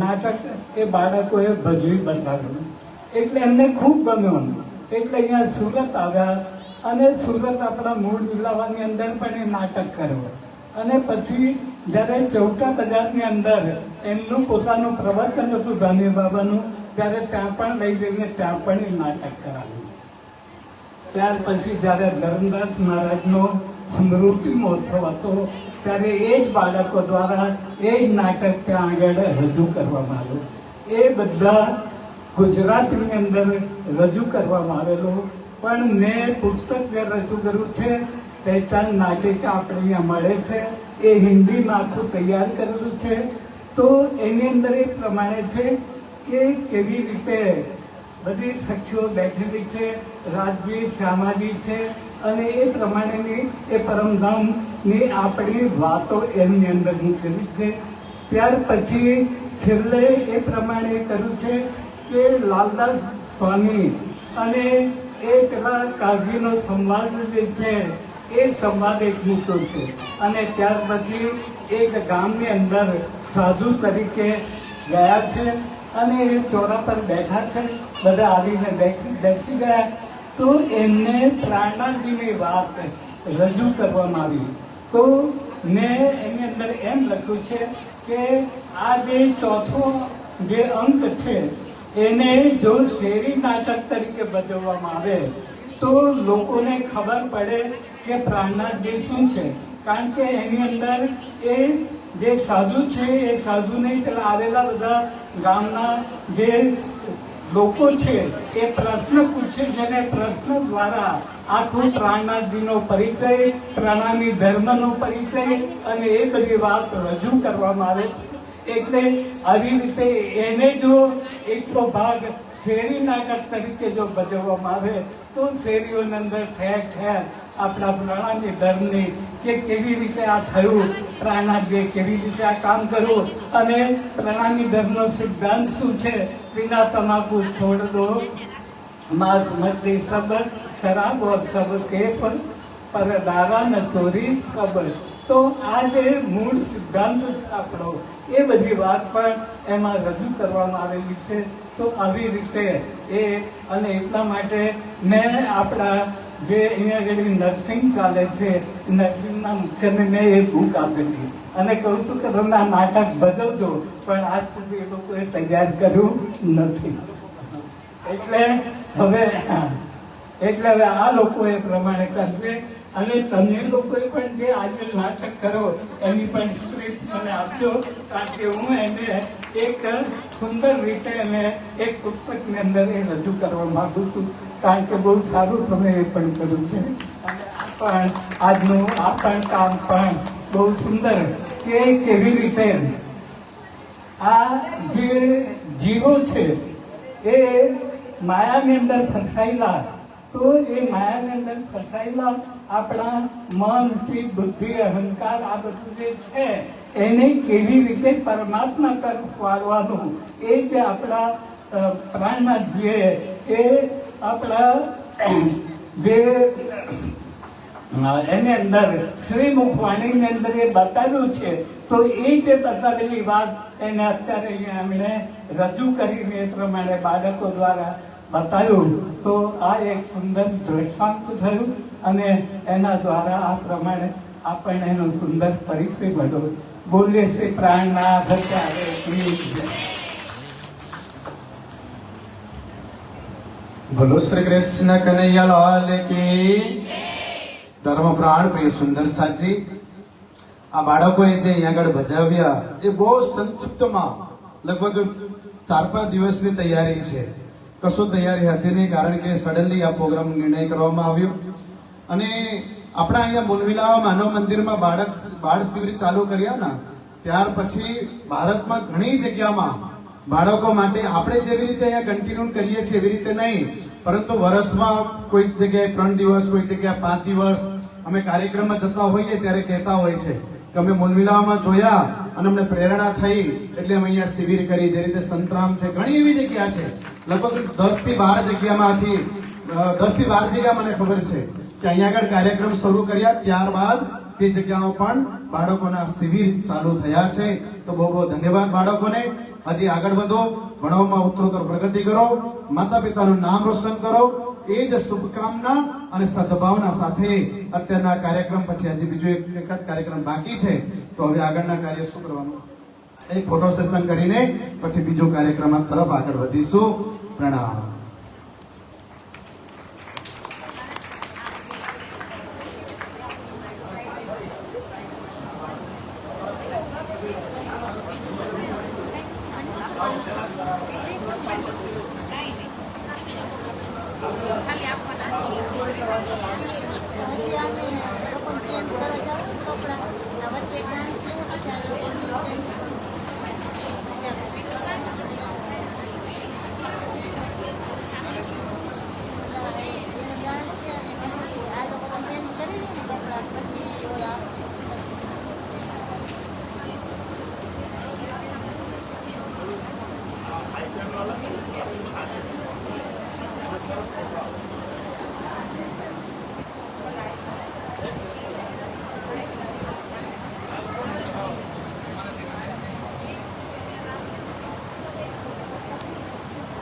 નાટક એ બાળકોએ ભજવી બતાવ્યું એટલે એમને ખૂબ ગમ્યું. એટલે અહીંયા સુરત આવ્યા અને સુરત આપણા મૂળ વિલાવાની અંદર પણ એ નાટક કર્યો. અને પછી જ્યારે ચૌટા બજારની અંદર એમનું પોતાનું પ્રવચન હતું ધની બાબાનું, ત્યારે ત્યાં પણ લઈ જઈને ત્યાં પણ એ નાટક કરાવ્યું. ત્યાર પછી જ્યારે ધરમદાસ મહારાજનો સ્મૃતિ મહોત્સવ હતો ત્યારે એ જ બાળકો દ્વારા એ જ નાટક ત્યાં આગળ રજૂ કરવામાં આવ્યું. એ બધા ગુજરાતની અંદર રજૂ કરવામાં આવેલું. પણ મેં પુસ્તક જે રજૂ કર્યું છે પહેચાન નાટિકા આપણે અહીંયા મળે છે, એ હિન્દીમાં આખું તૈયાર કરેલું છે. તો એની અંદર એ પ્રમાણે છે કે કેવી રીતે બધી સખીઓ બેઠેલી છે, રાજજી શ્યામાજી છે અને એ પ્રમાણેની એ પરમધામની આપણી વાતો એની અંદર મૂકેલી છે. ત્યાર પછી છેલ્લે એ પ્રમાણે કર્યું છે કે લાલદાસ સ્વામી અને એ પેલા કાઝીનો સંવાદ જે છે એ સંવાદ એક મૂક્યો છે. અને ત્યાર પછી એક ગામની અંદર સાધુ તરીકે ગયા છે અને એ ચોરા પર બેઠા છે, બધા આવીને બેસી ગયા. તો એમને પ્રાણનાથજીની વાત રજૂ કરવામાં આવી. તો મેં એની અંદર એમ લખ્યું છે કે આ જે ચોથો જે અંક છે એને જો શેરી નાટક તરીકે ભજવવામાં આવે તો લોકોને ખબર પડે કે પ્રાણનાથજી શું છે. કારણ કે એની અંદર એ જે સાધુ છે એ સાધુને પેલા આવેલા બધા ગામના જે લોકો છે એ પ્રશ્ન પૂછે છે અને પ્રશ્ન દ્વારા આખું પ્રાણનાથજીનો પરિચય, પ્રણામી ધર્મનો પરિચય અને એ બધી વાત રજૂ કરવામાં આવે છે. એટલે આવી રીતે એને જો એકલો ભાગ શેરી નાટક તરીકે જો ભજવવામાં આવે તો શેરીઓની અંદર ઠેર ઠેર આપણા પ્રણામી ધર્મની કે કેવી રીતે આ થયું, પ્રાણનાથજીએ કેવી રીતે આ કામ કર્યું અને પ્રણામી ધર્મનો સિદ્ધાંત શું છે, बिना तमाकू छोड़ दो, मांस मछली सब, शराब और सब के पर दारा न ચોરી કબર. તો આ જે મૂળ સિદ્ધાંત આપણો એ બધી વાત પણ એમાં રજૂ કરવામાં આવેલી છે. તો આવી રીતે એ અને એટલા માટે મેં આપણા જે અહીંયા આગળ નર્સિંગ ચાલે છે નર્સિંગના મુખ્યને મેં એ બુક આપેલી અને કહું છું કે તમે આ નાટક ભજવજો, પણ આજ સુધી એ લોકોએ તૈયાર કર્યું નથી. એટલે હવે આ લોકો એ પ્રમાણે કરશે. અને તમે લોકોએ પણ જે આજે નાટક કરો એની પણ સ્ક્રિપ્ટ મને આપજો, કારણ કે હું એને એક સુંદર રીતે અને એક પુસ્તકની અંદર એ રજૂ કરવા માંગુ છું. કારણ કે બહુ સારું તમે એ પણ કર્યું છે અને પણ આજનું આ પણ કામ પણ બહુ સુંદર કે કેવી રીતે આ જે જીવો છે એ માયાની અંદર ફસાયેલા, તો એ માયાની અંદર ફસાયેલા આપણા મન, ચિત્ત, બુદ્ધિ, અહંકાર આ બધું જે છે એને કેવી રીતે પરમાત્મા તરફ વાળવાનું એ જે આપણા પ્રાણનાથજીએ એ આપણા જે એની અંદર શ્રીમુખ વાણીની અંદર એ બતાવ્યું છે. તો એ જે બતાવેલી વાત એને અત્યારે અહીંયા એમણે રજૂ કરીને એ પ્રમાણે બાળકો દ્વારા બતાવ્યું. તો આ એક સુંદર દ્રષ્ટાંત થયું અને એના દ્વારા આ પ્રમાણે આપણને એનો સુંદર પરિચય મળ્યો. બોલીએ શ્રી પ્રાણનાથ ત્યારે બોલો શ્રી કૃષ્ણ કનૈયા લાલ કી. ધર્મ પ્રાણ પ્રિય સુંદર સાજી, આ બાળકોએ જે અહીંયા આગળ ભજાવ્યા એ બહુ સંક્ષિપ્તમાં લગભગ 4-5 દિવસની તૈયારી છે. કશું તૈયારી હતી નહીં, કારણ કે સડનલી આ પ્રોગ્રામ નિર્ણય કરવામાં આવ્યો. અને આપણા અહીંયા બોલવિલા માનવ મંદિરમાં બાળ શિબિર ચાલુ કર્યા ને ત્યાર પછી ભારતમાં ઘણી જગ્યામાં બાળકો માટે આપણે જેવી રીતે અહીંયા કન્ટિન્યુ કરીએ છીએ એવી રીતે નહીં, પરંતુ વર્ષમાં કોઈ જગ્યાએ 3 દિવસ, કોઈ જગ્યાએ 5 દિવસ અમે કાર્યક્રમમાં જતા હોઈએ ત્યારે કહેતા હોય છે કે અમે મૂલમિલામાં જોયા અને અમને પ્રેરણા થઈ એટલે અમે અહીંયા શિબિર કરી. જે રીતે સંતરામ છે, ઘણી એવી જગ્યા છે, લગભગ 10 થી 12 જગ્યામાંથી 10 થી 12 જગ્યા મને ખબર છે કે અહીંયા આગળ કાર્યક્રમ શરૂ કર્યા, ત્યારબાદ તે જગ્યાઓ પણ બાળકોના શિબિર ચાલુ થયા છે. તો બહુ બહુ ધન્યવાદ બાળકોને. હજી આગળ વધો, ભણવામાં ઉત્તરોત્તર પ્રગતિ કરો, માતા પિતાનું નામ રોશન કરો, એ જ શુભકામના અને સદભાવના સાથે અત્યારના કાર્યક્રમ પછી હજી બીજો એક જ કાર્યક્રમ બાકી છે. તો હવે આગળના કાર્ય શું કરવાનું? એક ફોટો સેશન કરીને પછી બીજો કાર્યક્રમ તરફ આગળ વધીશું. પ્રણામ. વચ્ચે